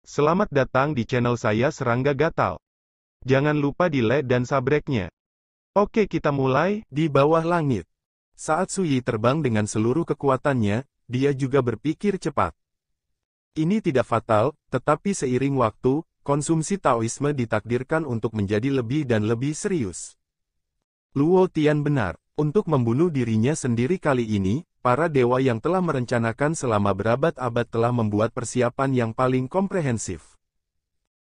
Selamat datang di channel saya Serangga Gatal. Jangan lupa di like dan subscribe-nya. Oke, kita mulai. Di bawah langit. Saat Suyi terbang dengan seluruh kekuatannya, dia juga berpikir cepat. Ini tidak fatal, tetapi seiring waktu, konsumsi Taoisme ditakdirkan untuk menjadi lebih dan lebih serius. Luo Tian benar. Untuk membunuh dirinya sendiri kali ini, para dewa yang telah merencanakan selama berabad-abad telah membuat persiapan yang paling komprehensif.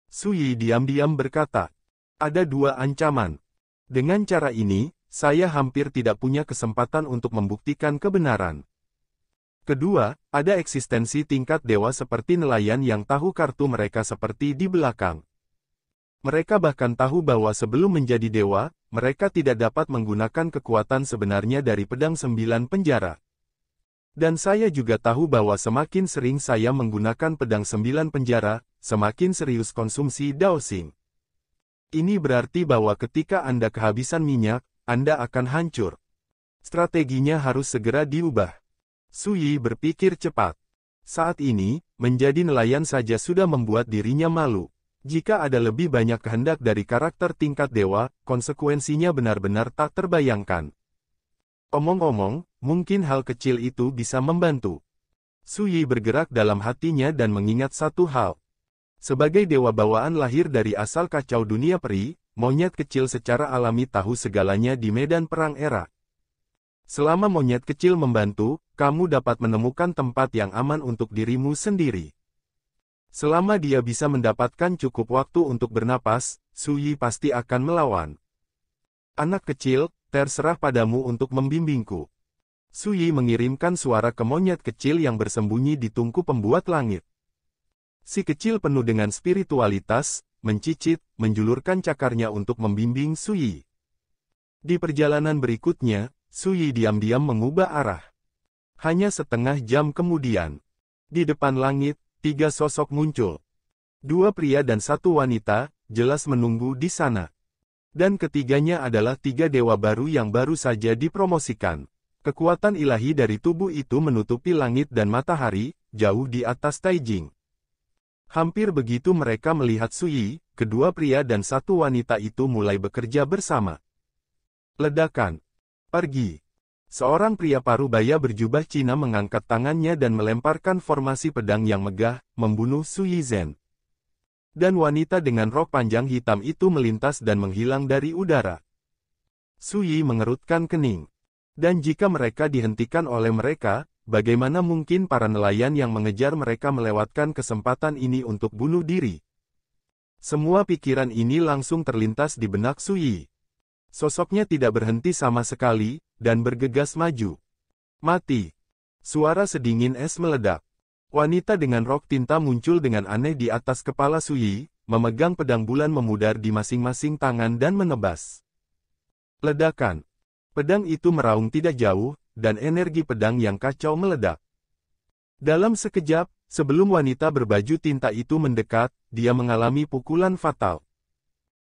Suyi diam-diam berkata, ada dua ancaman. Dengan cara ini, saya hampir tidak punya kesempatan untuk membuktikan kebenaran. Kedua, ada eksistensi tingkat dewa seperti nelayan yang tahu kartu mereka seperti di belakang. Mereka bahkan tahu bahwa sebelum menjadi dewa, mereka tidak dapat menggunakan kekuatan sebenarnya dari pedang 9 penjara. Dan saya juga tahu bahwa semakin sering saya menggunakan pedang 9 penjara, semakin serius konsumsi Daoxing. Ini berarti bahwa ketika Anda kehabisan minyak, Anda akan hancur. Strateginya harus segera diubah. Suyi berpikir cepat. Saat ini, menjadi nelayan saja sudah membuat dirinya malu. Jika ada lebih banyak kehendak dari karakter tingkat dewa, konsekuensinya benar-benar tak terbayangkan. Omong-omong, mungkin hal kecil itu bisa membantu. Suyi bergerak dalam hatinya dan mengingat satu hal. Sebagai dewa bawaan lahir dari asal kacau dunia peri, monyet kecil secara alami tahu segalanya di medan perang era. Selama monyet kecil membantu, kamu dapat menemukan tempat yang aman untuk dirimu sendiri. Selama dia bisa mendapatkan cukup waktu untuk bernapas, Suyi pasti akan melawan. Anak kecil, terserah padamu untuk membimbingku. Suyi mengirimkan suara ke monyet kecil yang bersembunyi di tungku pembuat langit. Si kecil penuh dengan spiritualitas, mencicit, menjulurkan cakarnya untuk membimbing Suyi. Di perjalanan berikutnya, Suyi diam-diam mengubah arah. Hanya setengah jam kemudian, di depan langit, 3 sosok muncul. 2 pria dan 1 wanita, jelas menunggu di sana. Dan ketiganya adalah 3 dewa baru yang baru saja dipromosikan. Kekuatan ilahi dari tubuh itu menutupi langit dan matahari, jauh di atas Taijing. Hampir begitu mereka melihat Suyi, kedua pria dan 1 wanita itu mulai bekerja bersama. Ledakan. Pergi. Seorang pria parubaya berjubah Cina mengangkat tangannya dan melemparkan formasi pedang yang megah, membunuh Suyi Zhen. Dan wanita dengan rok panjang hitam itu melintas dan menghilang dari udara. Suyi mengerutkan kening. Dan jika mereka dihentikan oleh mereka, bagaimana mungkin para nelayan yang mengejar mereka melewatkan kesempatan ini untuk bunuh diri? Semua pikiran ini langsung terlintas di benak Suyi. Sosoknya tidak berhenti sama sekali, dan bergegas maju. Mati. Suara sedingin es meledak. Wanita dengan rok tinta muncul dengan aneh di atas kepala Suyi, memegang pedang bulan memudar di masing-masing tangan dan menebas. Ledakan. Pedang itu meraung tidak jauh, dan energi pedang yang kacau meledak. Dalam sekejap, sebelum wanita berbaju tinta itu mendekat, dia mengalami pukulan fatal.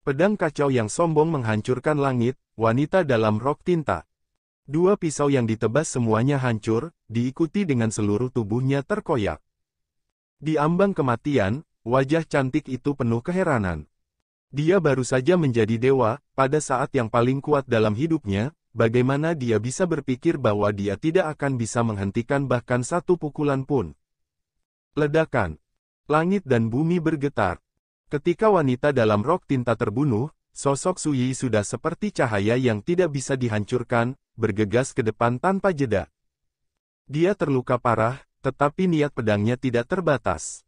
Pedang kacau yang sombong menghancurkan langit, wanita dalam rok tinta. 2 pisau yang ditebas semuanya hancur, diikuti dengan seluruh tubuhnya terkoyak. Di ambang kematian, wajah cantik itu penuh keheranan. Dia baru saja menjadi dewa, pada saat yang paling kuat dalam hidupnya, bagaimana dia bisa berpikir bahwa dia tidak akan bisa menghentikan bahkan 1 pukulan pun. Ledakan. Langit dan bumi bergetar. Ketika wanita dalam rok tinta terbunuh, sosok Suyi sudah seperti cahaya yang tidak bisa dihancurkan, bergegas ke depan tanpa jeda. Dia terluka parah, tetapi niat pedangnya tidak terbatas.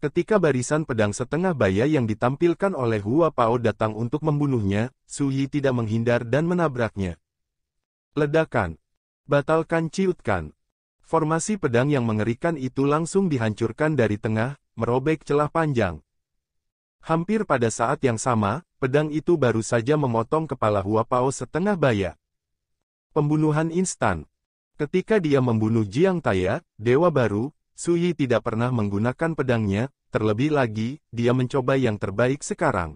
Ketika barisan pedang setengah baya yang ditampilkan oleh Hua Pao datang untuk membunuhnya, Suyi tidak menghindar dan menabraknya. Ledakan. Batalkan ciutkan. Formasi pedang yang mengerikan itu langsung dihancurkan dari tengah, merobek celah panjang. Hampir pada saat yang sama, pedang itu baru saja memotong kepala Hua Pao setengah baya. Pembunuhan instan. Ketika dia membunuh Jiang Taya, dewa baru, Suyi tidak pernah menggunakan pedangnya, terlebih lagi, dia mencoba yang terbaik sekarang.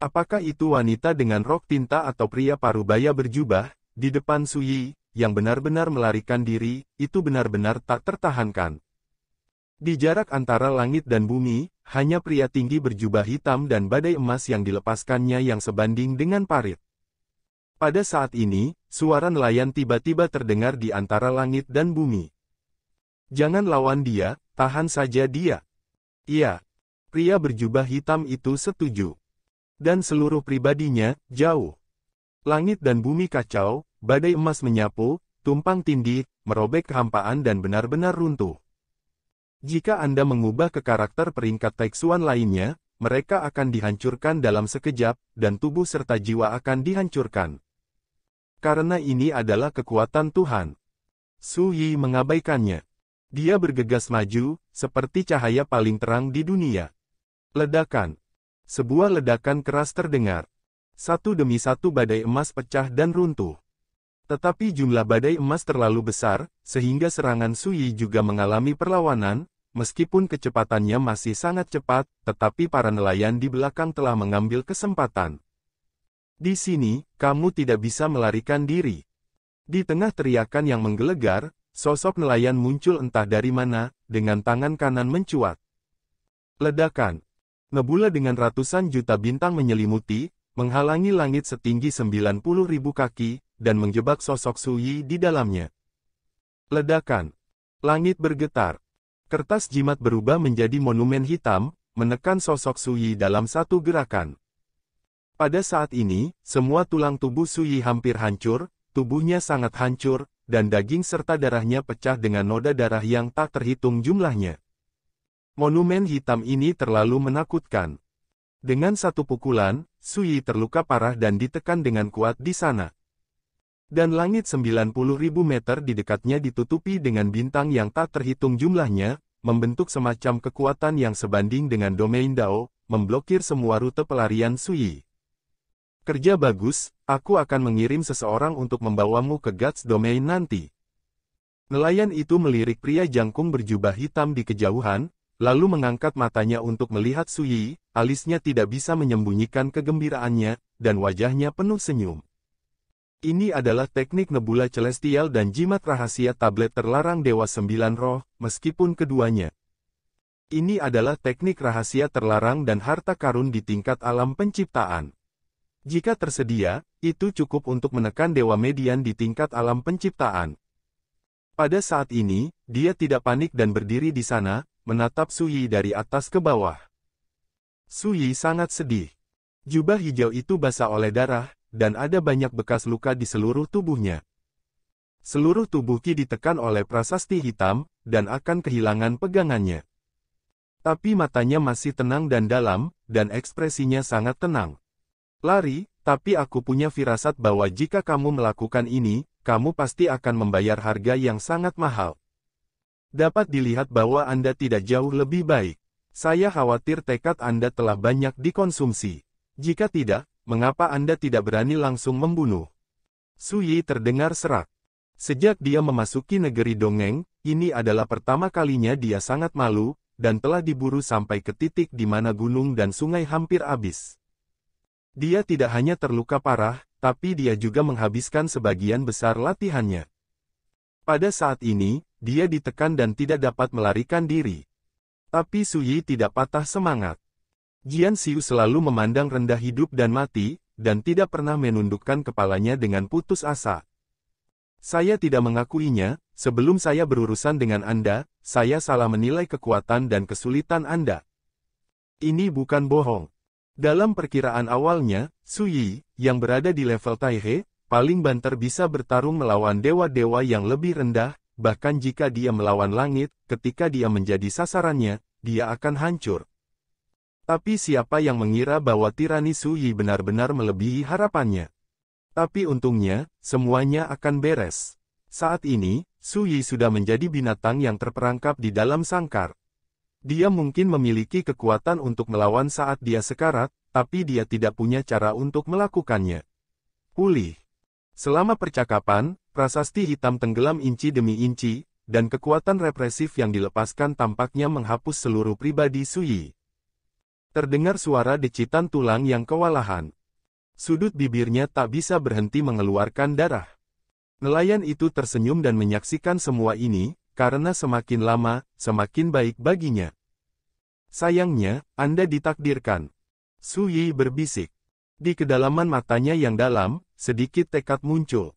Apakah itu wanita dengan rok tinta atau pria parubaya berjubah, di depan Suyi, yang benar-benar melarikan diri, itu benar-benar tak tertahankan. Di jarak antara langit dan bumi, hanya pria tinggi berjubah hitam dan badai emas yang dilepaskannya yang sebanding dengan parit. Pada saat ini, suara nelayan tiba-tiba terdengar di antara langit dan bumi. Jangan lawan dia, tahan saja dia. Iya. Pria berjubah hitam itu setuju. Dan seluruh pribadinya, jauh. Langit dan bumi kacau, badai emas menyapu, tumpang tindih, merobek kehampaan dan benar-benar runtuh. Jika Anda mengubah ke karakter peringkat Taixuan lainnya, mereka akan dihancurkan dalam sekejap, dan tubuh serta jiwa akan dihancurkan. Karena ini adalah kekuatan Tuhan. Su Yi mengabaikannya. Dia bergegas maju, seperti cahaya paling terang di dunia. Ledakan. Sebuah ledakan keras terdengar. Satu demi satu badai emas pecah dan runtuh. Tetapi jumlah badai emas terlalu besar, sehingga serangan Su Yi juga mengalami perlawanan. Meskipun kecepatannya masih sangat cepat, tetapi para nelayan di belakang telah mengambil kesempatan. Di sini, kamu tidak bisa melarikan diri. Di tengah teriakan yang menggelegar, sosok nelayan muncul entah dari mana, dengan tangan kanan mencuat. Ledakan. Nebula dengan ratusan juta bintang menyelimuti, menghalangi langit setinggi 90.000 kaki, dan menjebak sosok Su Yi di dalamnya. Ledakan. Langit bergetar. Kertas jimat berubah menjadi monumen hitam, menekan sosok Su Yi dalam satu gerakan. Pada saat ini, semua tulang tubuh Su Yi hampir hancur, tubuhnya sangat hancur, dan daging serta darahnya pecah dengan noda darah yang tak terhitung jumlahnya. Monumen hitam ini terlalu menakutkan. Dengan satu pukulan, Su Yi terluka parah dan ditekan dengan kuat di sana. Dan langit 90.000 meter di dekatnya ditutupi dengan bintang yang tak terhitung jumlahnya, membentuk semacam kekuatan yang sebanding dengan domain Dao, memblokir semua rute pelarian Su Yi. Kerja bagus, aku akan mengirim seseorang untuk membawamu ke Guts Domain nanti. Nelayan itu melirik pria jangkung berjubah hitam di kejauhan, lalu mengangkat matanya untuk melihat Su Yi, alisnya tidak bisa menyembunyikan kegembiraannya, dan wajahnya penuh senyum. Ini adalah teknik nebula celestial dan jimat rahasia tablet terlarang Dewa Sembilan Roh, meskipun keduanya. Ini adalah teknik rahasia terlarang dan harta karun di tingkat alam penciptaan. Jika tersedia, itu cukup untuk menekan Dewa Median di tingkat alam penciptaan. Pada saat ini, dia tidak panik dan berdiri di sana, menatap Su Yi dari atas ke bawah. Su Yi sangat sedih. Jubah hijau itu basah oleh darah, dan ada banyak bekas luka di seluruh tubuhnya. Seluruh tubuh Qi ditekan oleh prasasti hitam, dan akan kehilangan pegangannya. Tapi matanya masih tenang dan dalam, dan ekspresinya sangat tenang. Lari, tapi aku punya firasat bahwa jika kamu melakukan ini, kamu pasti akan membayar harga yang sangat mahal. Dapat dilihat bahwa Anda tidak jauh lebih baik. Saya khawatir tekad Anda telah banyak dikonsumsi. Jika tidak, mengapa Anda tidak berani langsung membunuh? Su Yi terdengar serak. Sejak dia memasuki negeri dongeng, ini adalah pertama kalinya dia sangat malu, dan telah diburu sampai ke titik di mana gunung dan sungai hampir habis. Dia tidak hanya terluka parah, tapi dia juga menghabiskan sebagian besar latihannya. Pada saat ini, dia ditekan dan tidak dapat melarikan diri. Tapi Su Yi tidak patah semangat. Jian Xiu selalu memandang rendah hidup dan mati, dan tidak pernah menundukkan kepalanya dengan putus asa. Saya tidak mengakuinya, sebelum saya berurusan dengan Anda, saya salah menilai kekuatan dan kesulitan Anda. Ini bukan bohong. Dalam perkiraan awalnya, Su Yi, yang berada di level Taihe, paling banter bisa bertarung melawan dewa-dewa yang lebih rendah, bahkan jika dia melawan langit, ketika dia menjadi sasarannya, dia akan hancur. Tapi siapa yang mengira bahwa tirani Su Yi benar-benar melebihi harapannya? Tapi untungnya, semuanya akan beres. Saat ini, Su Yi sudah menjadi binatang yang terperangkap di dalam sangkar. Dia mungkin memiliki kekuatan untuk melawan saat dia sekarat, tapi dia tidak punya cara untuk melakukannya. Pulih. Selama percakapan, prasasti hitam tenggelam inci demi inci, dan kekuatan represif yang dilepaskan tampaknya menghapus seluruh pribadi Su Yi. Terdengar suara decitan tulang yang kewalahan. Sudut bibirnya tak bisa berhenti mengeluarkan darah. Nelayan itu tersenyum dan menyaksikan semua ini, karena semakin lama, semakin baik baginya. Sayangnya, Anda ditakdirkan. Su Yi berbisik. Di kedalaman matanya yang dalam, sedikit tekad muncul.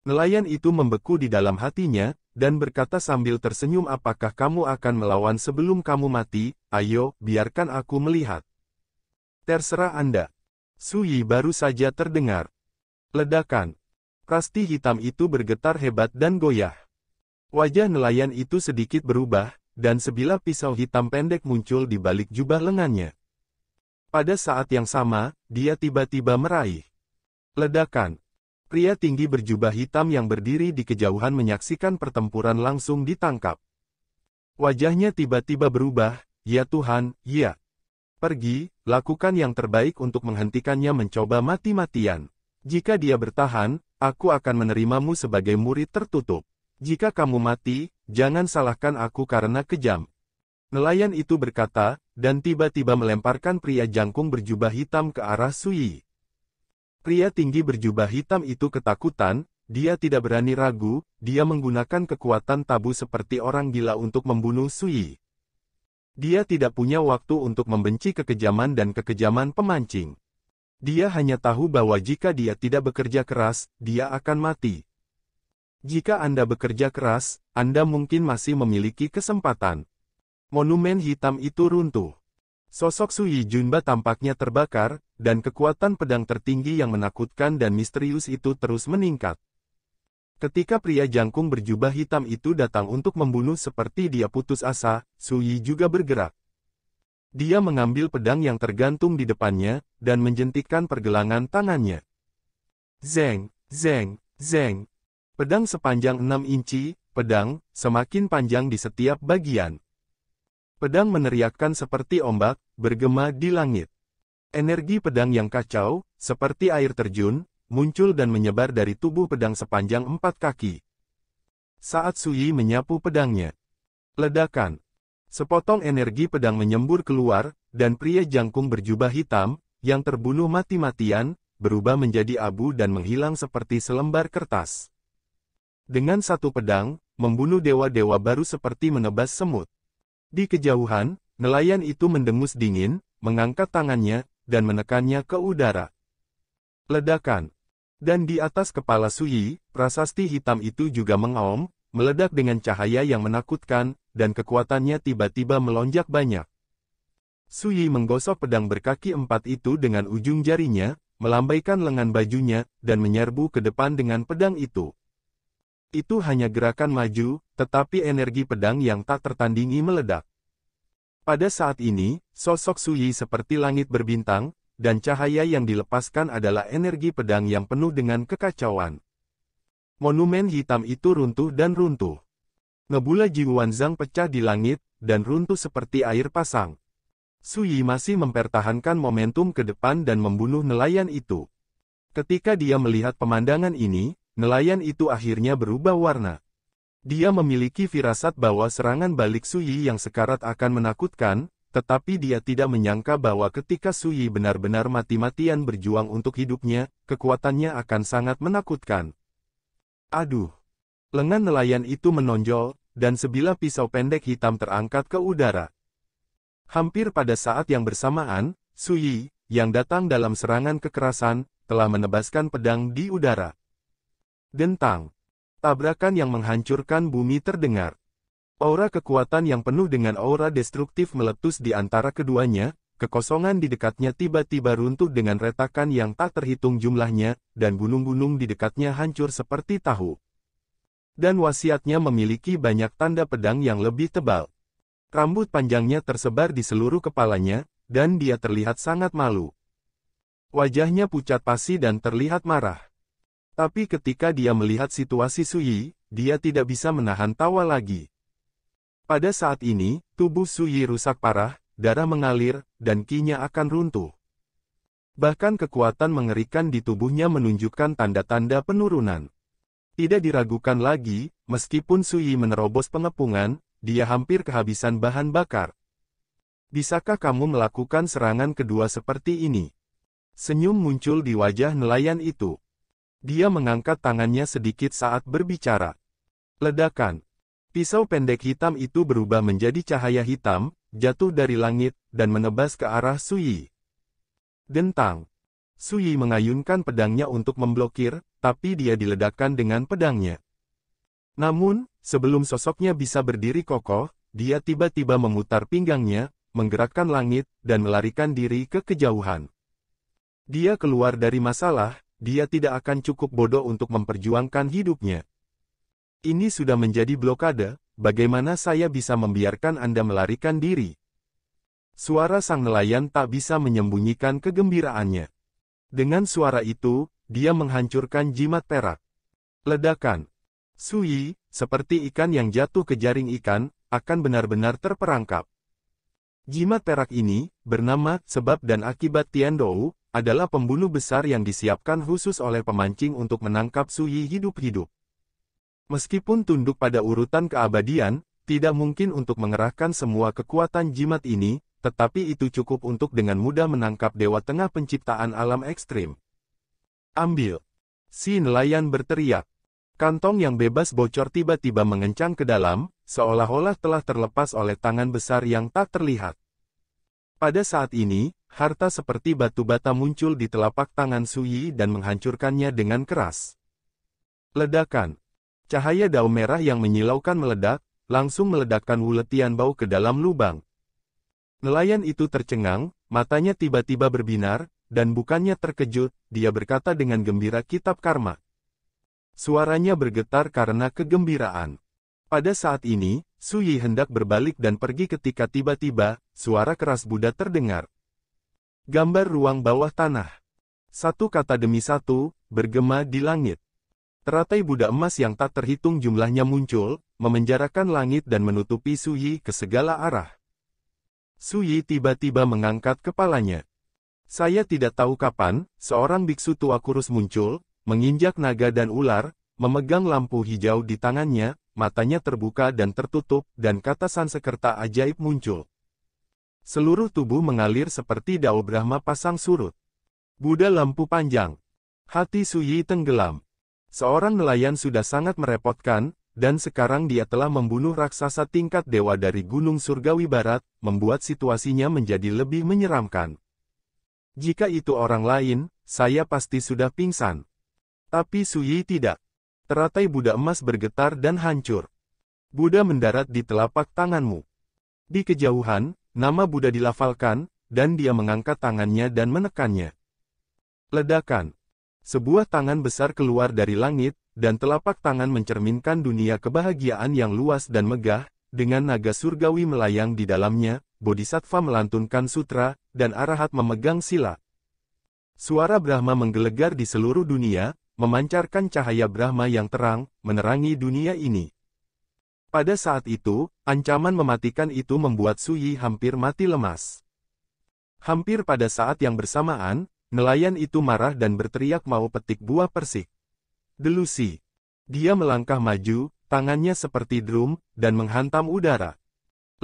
Nelayan itu membeku di dalam hatinya, dan berkata sambil tersenyum, apakah kamu akan melawan sebelum kamu mati? Ayo, biarkan aku melihat. Terserah Anda. Su Yi baru saja terdengar. Ledakan. Prasti hitam itu bergetar hebat dan goyah. Wajah nelayan itu sedikit berubah, dan sebilah pisau hitam pendek muncul di balik jubah lengannya. Pada saat yang sama, dia tiba-tiba meraih. Ledakan. Pria tinggi berjubah hitam yang berdiri di kejauhan menyaksikan pertempuran langsung ditangkap. Wajahnya tiba-tiba berubah, ya Tuhan, ya. Pergi, lakukan yang terbaik untuk menghentikannya mencoba mati-matian. Jika dia bertahan, aku akan menerimamu sebagai murid tertutup. Jika kamu mati, jangan salahkan aku karena kejam. Nelayan itu berkata, dan tiba-tiba melemparkan pria jangkung berjubah hitam ke arah Su Yi. Pria tinggi berjubah hitam itu ketakutan, dia tidak berani ragu, dia menggunakan kekuatan tabu seperti orang gila untuk membunuh Su Yi. Dia tidak punya waktu untuk membenci kekejaman dan kekejaman pemancing. Dia hanya tahu bahwa jika dia tidak bekerja keras, dia akan mati. Jika Anda bekerja keras, Anda mungkin masih memiliki kesempatan. Monumen hitam itu runtuh. Sosok Su Yi Junba tampaknya terbakar, dan kekuatan pedang tertinggi yang menakutkan dan misterius itu terus meningkat. Ketika pria jangkung berjubah hitam itu datang untuk membunuh seperti dia putus asa, Su Yi juga bergerak. Dia mengambil pedang yang tergantung di depannya, dan menjentikkan pergelangan tangannya. Zeng, zeng, zeng. Pedang sepanjang 6 inci, pedang, semakin panjang di setiap bagian. Pedang meneriakkan seperti ombak, bergema di langit. Energi pedang yang kacau, seperti air terjun, muncul dan menyebar dari tubuh pedang sepanjang 4 kaki. Saat Su Yi menyapu pedangnya. Ledakan. Sepotong energi pedang menyembur keluar, dan pria jangkung berjubah hitam, yang terbunuh mati-matian, berubah menjadi abu dan menghilang seperti selembar kertas. Dengan satu pedang, membunuh dewa-dewa baru seperti menebas semut. Di kejauhan, nelayan itu mendengus dingin, mengangkat tangannya, dan menekannya ke udara. Ledakan. Dan di atas kepala Su Yi, prasasti hitam itu juga mengaum, meledak dengan cahaya yang menakutkan, dan kekuatannya tiba-tiba melonjak banyak. Su Yi menggosok pedang berkaki 4 itu dengan ujung jarinya, melambaikan lengan bajunya, dan menyerbu ke depan dengan pedang itu. Itu hanya gerakan maju, tetapi energi pedang yang tak tertandingi meledak. Pada saat ini, sosok Su Yi seperti langit berbintang, dan cahaya yang dilepaskan adalah energi pedang yang penuh dengan kekacauan. Monumen hitam itu runtuh dan runtuh. Nebula Jiuanzhang pecah di langit, dan runtuh seperti air pasang. Su Yi masih mempertahankan momentum ke depan dan membunuh nelayan itu. Ketika dia melihat pemandangan ini, nelayan itu akhirnya berubah warna. Dia memiliki firasat bahwa serangan balik Su Yi yang sekarat akan menakutkan, tetapi dia tidak menyangka bahwa ketika Su Yi benar-benar mati-matian berjuang untuk hidupnya, kekuatannya akan sangat menakutkan. Aduh! Lengan nelayan itu menonjol, dan sebilah pisau pendek hitam terangkat ke udara. Hampir pada saat yang bersamaan, Su Yi, yang datang dalam serangan kekerasan, telah menebaskan pedang di udara. Dentang. Tabrakan yang menghancurkan bumi terdengar. Aura kekuatan yang penuh dengan aura destruktif meletus di antara keduanya, kekosongan di dekatnya tiba-tiba runtuh dengan retakan yang tak terhitung jumlahnya, dan gunung-gunung di dekatnya hancur seperti tahu. Dan wasiatnya memiliki banyak tanda pedang yang lebih tebal. Rambut panjangnya tersebar di seluruh kepalanya, dan dia terlihat sangat malu. Wajahnya pucat pasi dan terlihat marah. Tapi ketika dia melihat situasi Su Yi, dia tidak bisa menahan tawa lagi. Pada saat ini, tubuh Su Yi rusak parah, darah mengalir, dan kinya akan runtuh. Bahkan kekuatan mengerikan di tubuhnya menunjukkan tanda-tanda penurunan. Tidak diragukan lagi, meskipun Su Yi menerobos pengepungan, dia hampir kehabisan bahan bakar. Bisakah kamu melakukan serangan kedua seperti ini? Senyum muncul di wajah nelayan itu. Dia mengangkat tangannya sedikit saat berbicara. Ledakan. Pisau pendek hitam itu berubah menjadi cahaya hitam, jatuh dari langit, dan menebas ke arah Su Yi. Dentang. Su Yi mengayunkan pedangnya untuk memblokir, tapi dia diledakkan dengan pedangnya. Namun, sebelum sosoknya bisa berdiri kokoh, dia tiba-tiba memutar pinggangnya, menggerakkan langit, dan melarikan diri ke kejauhan. Dia keluar dari masalah, dia tidak akan cukup bodoh untuk memperjuangkan hidupnya. Ini sudah menjadi blokade, bagaimana saya bisa membiarkan Anda melarikan diri? Suara sang nelayan tak bisa menyembunyikan kegembiraannya. Dengan suara itu, dia menghancurkan jimat perak. Ledakan. Su Yi, seperti ikan yang jatuh ke jaring ikan, akan benar-benar terperangkap. Jimat perak ini, bernama Sebab dan Akibat Tiandou, adalah pembunuh besar yang disiapkan khusus oleh pemancing untuk menangkap Su Yi hidup-hidup. Meskipun tunduk pada urutan keabadian, tidak mungkin untuk mengerahkan semua kekuatan jimat ini, tetapi itu cukup untuk dengan mudah menangkap Dewa Tengah penciptaan alam ekstrim. Ambil! Si nelayan berteriak. Kantong yang bebas bocor tiba-tiba mengencang ke dalam, seolah-olah telah terlepas oleh tangan besar yang tak terlihat. Pada saat ini, harta seperti batu bata muncul di telapak tangan Su Yi dan menghancurkannya dengan keras. Ledakan. Cahaya daun merah yang menyilaukan meledak, langsung meledakkan Wu Letian Bao ke dalam lubang. Nelayan itu tercengang, matanya tiba-tiba berbinar, dan bukannya terkejut, dia berkata dengan gembira kitab karma. Suaranya bergetar karena kegembiraan. Pada saat ini, Su Yi hendak berbalik dan pergi ketika tiba-tiba, suara keras Buddha terdengar. Gambar ruang bawah tanah. Satu kata demi satu, bergema di langit. Teratai Buddha emas yang tak terhitung jumlahnya muncul, memenjarakan langit dan menutupi Su Yi ke segala arah. Su Yi tiba-tiba mengangkat kepalanya. Saya tidak tahu kapan, seorang biksu tua kurus muncul, menginjak naga dan ular, memegang lampu hijau di tangannya, matanya terbuka dan tertutup, dan kata Sansekerta ajaib muncul. Seluruh tubuh mengalir seperti dao Brahma pasang surut. Buddha lampu panjang. Hati Su Yi tenggelam. Seorang nelayan sudah sangat merepotkan, dan sekarang dia telah membunuh raksasa tingkat dewa dari Gunung Surgawi Barat, membuat situasinya menjadi lebih menyeramkan. Jika itu orang lain, saya pasti sudah pingsan. Tapi Su Yi tidak. Teratai Buddha emas bergetar dan hancur. Buddha mendarat di telapak tanganmu. Di kejauhan, nama Buddha dilafalkan, dan dia mengangkat tangannya dan menekannya. Ledakan. Sebuah tangan besar keluar dari langit, dan telapak tangan mencerminkan dunia kebahagiaan yang luas dan megah, dengan naga surgawi melayang di dalamnya, Bodhisattva melantunkan sutra, dan arahat memegang sila. Suara Brahma menggelegar di seluruh dunia, memancarkan cahaya Brahma yang terang, menerangi dunia ini. Pada saat itu, ancaman mematikan itu membuat Su Yi hampir mati lemas. Hampir pada saat yang bersamaan, nelayan itu marah dan berteriak mau petik buah persik. Delusi. Dia melangkah maju, tangannya seperti drum, dan menghantam udara.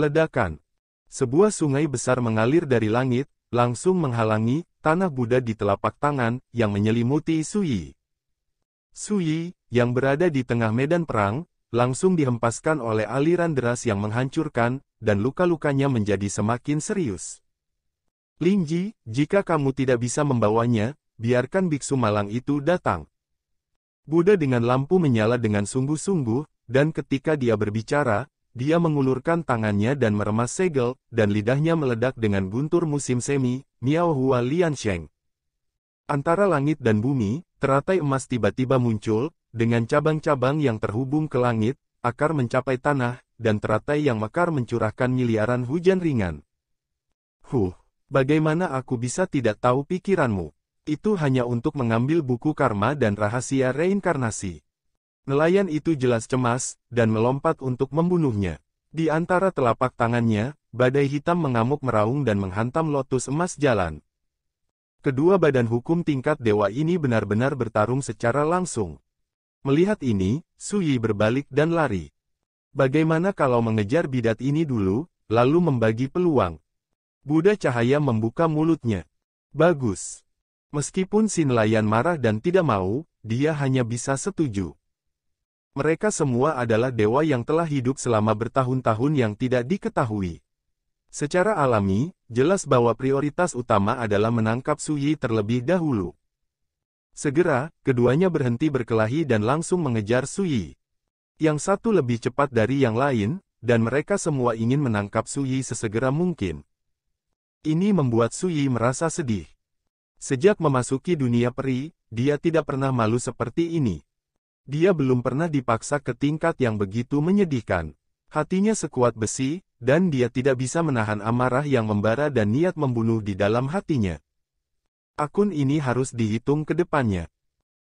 Ledakan. Sebuah sungai besar mengalir dari langit, langsung menghalangi tanah Buddha di telapak tangan, yang menyelimuti Su Yi. Su Yi, yang berada di tengah medan perang, langsung dihempaskan oleh aliran deras yang menghancurkan, dan luka-lukanya menjadi semakin serius. Lingji, jika kamu tidak bisa membawanya, biarkan biksu malang itu datang. Buddha dengan lampu menyala dengan sungguh-sungguh, dan ketika dia berbicara, dia mengulurkan tangannya dan meremas segel, dan lidahnya meledak dengan guntur musim semi, Miao Hua Liansheng. Antara langit dan bumi, teratai emas tiba-tiba muncul, dengan cabang-cabang yang terhubung ke langit, akar mencapai tanah, dan teratai yang mekar mencurahkan miliaran hujan ringan. Bagaimana aku bisa tidak tahu pikiranmu? Itu hanya untuk mengambil buku karma dan rahasia reinkarnasi. Nelayan itu jelas cemas, dan melompat untuk membunuhnya. Di antara telapak tangannya, badai hitam mengamuk meraung dan menghantam lotus emas jalan. Kedua badan hukum tingkat dewa ini benar-benar bertarung secara langsung. Melihat ini, Su Yi berbalik dan lari. Bagaimana kalau mengejar bidat ini dulu, lalu membagi peluang? Buddha cahaya membuka mulutnya. Bagus. Meskipun si nelayan marah dan tidak mau, dia hanya bisa setuju. Mereka semua adalah dewa yang telah hidup selama bertahun-tahun yang tidak diketahui. Secara alami, jelas bahwa prioritas utama adalah menangkap Su Yi terlebih dahulu. Segera, keduanya berhenti berkelahi dan langsung mengejar Su Yi. Yang satu lebih cepat dari yang lain, dan mereka semua ingin menangkap Su Yi sesegera mungkin. Ini membuat Su Yi merasa sedih. Sejak memasuki dunia peri, dia tidak pernah malu seperti ini. Dia belum pernah dipaksa ke tingkat yang begitu menyedihkan. Hatinya sekuat besi, dan dia tidak bisa menahan amarah yang membara dan niat membunuh di dalam hatinya. Akun ini harus dihitung ke depannya.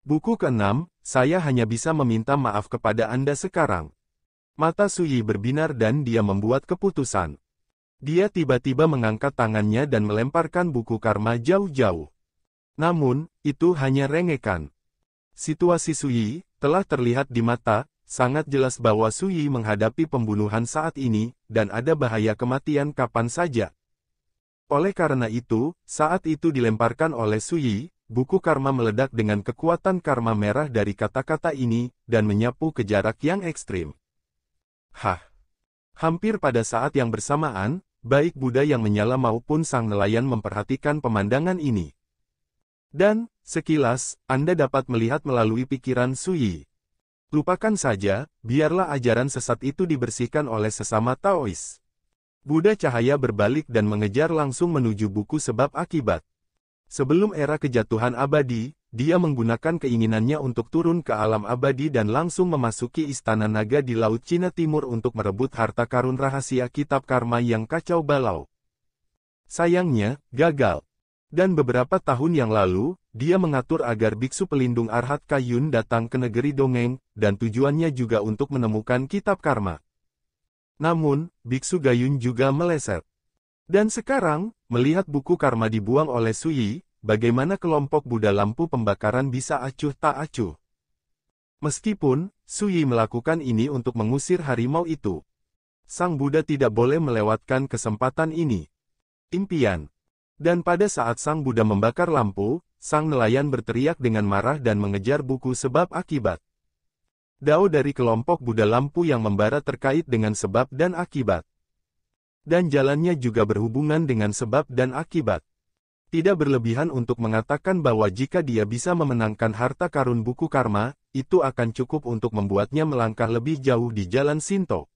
Buku ke-6, saya hanya bisa meminta maaf kepada Anda sekarang. Mata Su Yi berbinar dan dia membuat keputusan. Dia tiba-tiba mengangkat tangannya dan melemparkan buku karma jauh-jauh. Namun, itu hanya rengekan. Situasi Su Yi telah terlihat di mata, sangat jelas bahwa Su Yi menghadapi pembunuhan saat ini, dan ada bahaya kematian kapan saja. Oleh karena itu, saat itu dilemparkan oleh Su Yi, buku karma meledak dengan kekuatan karma merah dari kata-kata ini, dan menyapu ke jarak yang ekstrim. Hampir pada saat yang bersamaan, baik Buddha yang menyala maupun sang nelayan memperhatikan pemandangan ini. Dan, sekilas, Anda dapat melihat melalui pikiran Su Yi. Lupakan saja, biarlah ajaran sesat itu dibersihkan oleh sesama Taois. Buddha cahaya berbalik dan mengejar langsung menuju buku sebab akibat. Sebelum era kejatuhan abadi, dia menggunakan keinginannya untuk turun ke alam abadi dan langsung memasuki istana naga di Laut Cina Timur untuk merebut harta karun rahasia kitab karma yang kacau balau. Sayangnya, gagal. Dan beberapa tahun yang lalu, dia mengatur agar biksu pelindung Arhat Kayun datang ke negeri dongeng, dan tujuannya juga untuk menemukan kitab karma. Namun, biksu Gayun juga meleset. Dan sekarang, melihat buku karma dibuang oleh Su Yi, bagaimana kelompok Buddha lampu pembakaran bisa acuh tak acuh. Meskipun, Su Yi melakukan ini untuk mengusir harimau itu. Sang Buddha tidak boleh melewatkan kesempatan ini. Impian. Dan pada saat sang Buddha membakar lampu, sang nelayan berteriak dengan marah dan mengejar buku sebab akibat. Dao dari kelompok Buddha lampu yang membara terkait dengan sebab dan akibat. Dan jalannya juga berhubungan dengan sebab dan akibat. Tidak berlebihan untuk mengatakan bahwa jika dia bisa memenangkan harta karun buku karma, itu akan cukup untuk membuatnya melangkah lebih jauh di jalan Shinto.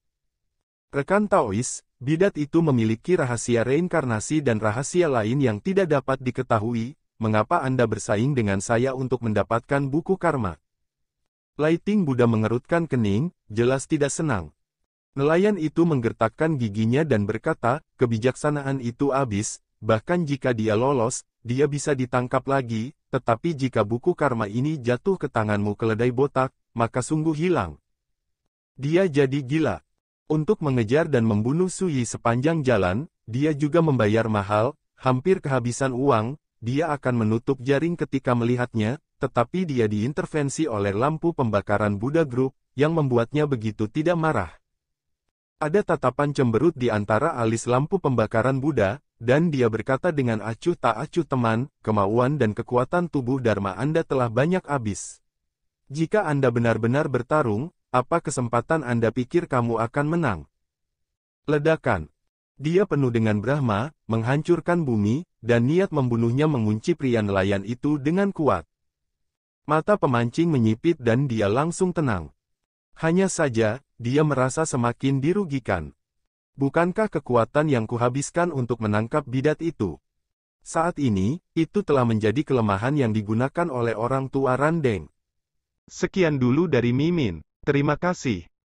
Rekan Taois, bidat itu memiliki rahasia reinkarnasi dan rahasia lain yang tidak dapat diketahui. Mengapa Anda bersaing dengan saya untuk mendapatkan buku karma? Lighting Buddha mengerutkan kening, jelas tidak senang. Nelayan itu menggertakkan giginya dan berkata, kebijaksanaan itu habis, bahkan jika dia lolos, dia bisa ditangkap lagi, tetapi jika buku karma ini jatuh ke tanganmu keledai botak, maka sungguh hilang. Dia jadi gila. Untuk mengejar dan membunuh Su Yi sepanjang jalan, dia juga membayar mahal, hampir kehabisan uang. Dia akan menutup jaring ketika melihatnya, tetapi dia diintervensi oleh lampu pembakaran Buddha Group, yang membuatnya begitu tidak marah. Ada tatapan cemberut di antara alis lampu pembakaran Buddha, dan dia berkata dengan acuh tak acuh teman, kemauan dan kekuatan tubuh Dharma Anda telah banyak habis. Jika Anda benar-benar bertarung, apa kesempatan Anda pikir kamu akan menang? Ledakan. Dia penuh dengan Brahma, menghancurkan bumi, dan niat membunuhnya mengunci pria nelayan itu dengan kuat. Mata pemancing menyipit dan dia langsung tenang. Hanya saja, dia merasa semakin dirugikan. Bukankah kekuatan yang kuhabiskan untuk menangkap bidat itu? Saat ini, itu telah menjadi kelemahan yang digunakan oleh orang tua Randeng. Sekian dulu dari Mimin. Terima kasih.